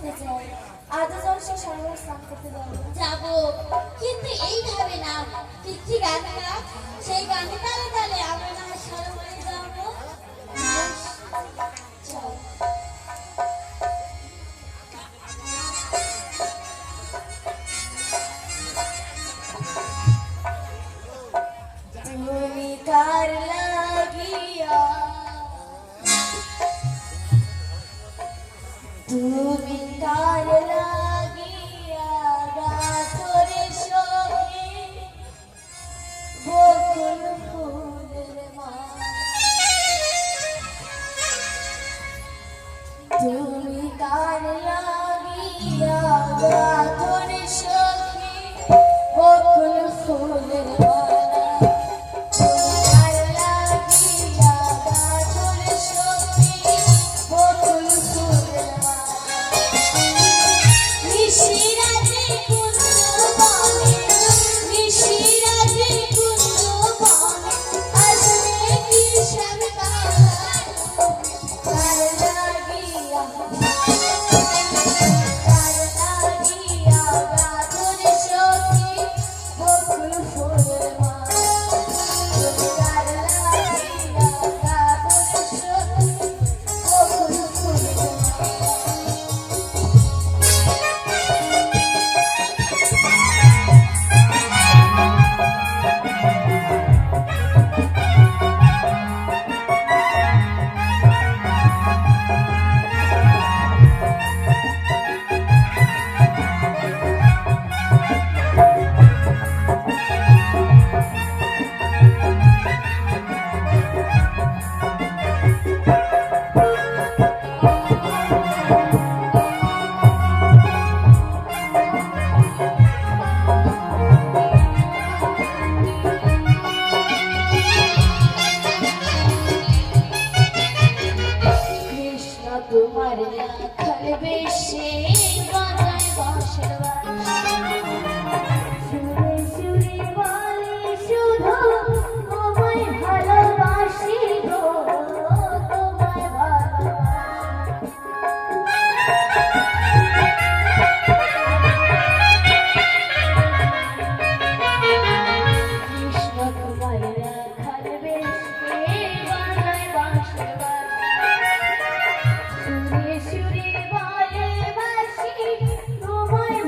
করতে চাই। আজও যখন সে সরোবরে স্নান করতে যাবো। যাবো, কিন্তু এইভাবে না, তুই যে গানটা, সেই গানে তালে তালে আমরা না হয় সরোবরে যাবো। চল। তুমি কার লাগিয়া, তুমি কার লাগিয়া গাছরে সখী বকুল ফুলের মালা। তুমি কার লাগিয়া গাছরে সখী বকুল ফুলের মালা। তোমার রাখার বেশে বাজায় বাঁশের সুরে সুরে বলে শুধু তোমায় ভালোবাসি গো, তোমায় ভালোবাসি। কৃষ্ণ তোমার রাখার বেশে বাজায় বাঁশের সুরে সুরে বলে বাসি তোমায়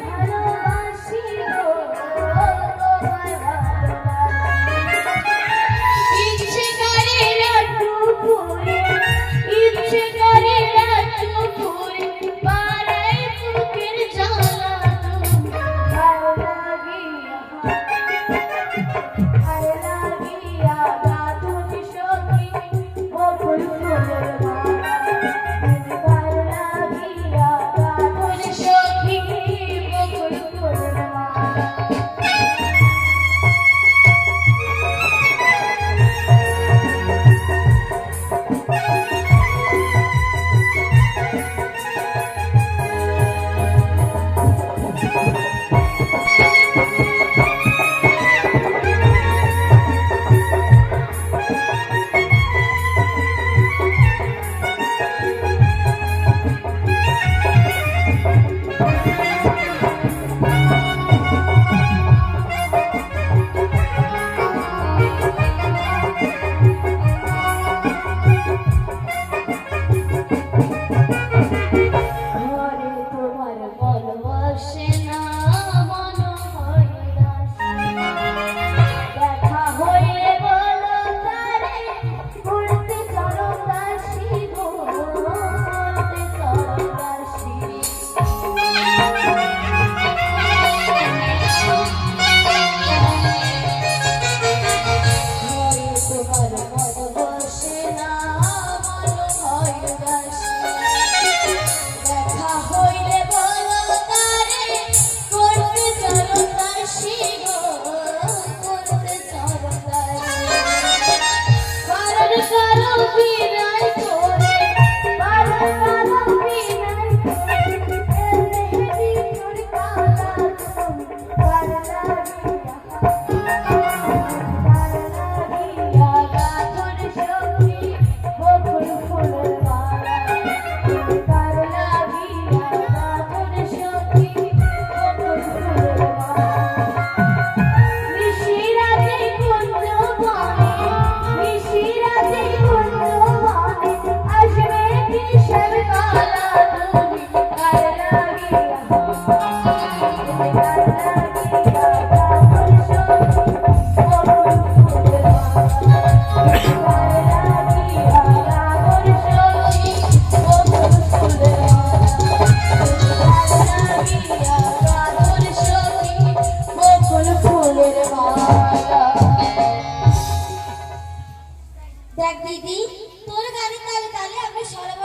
দেখ দিদি, তোর গানের তালে তালে আমরা সরব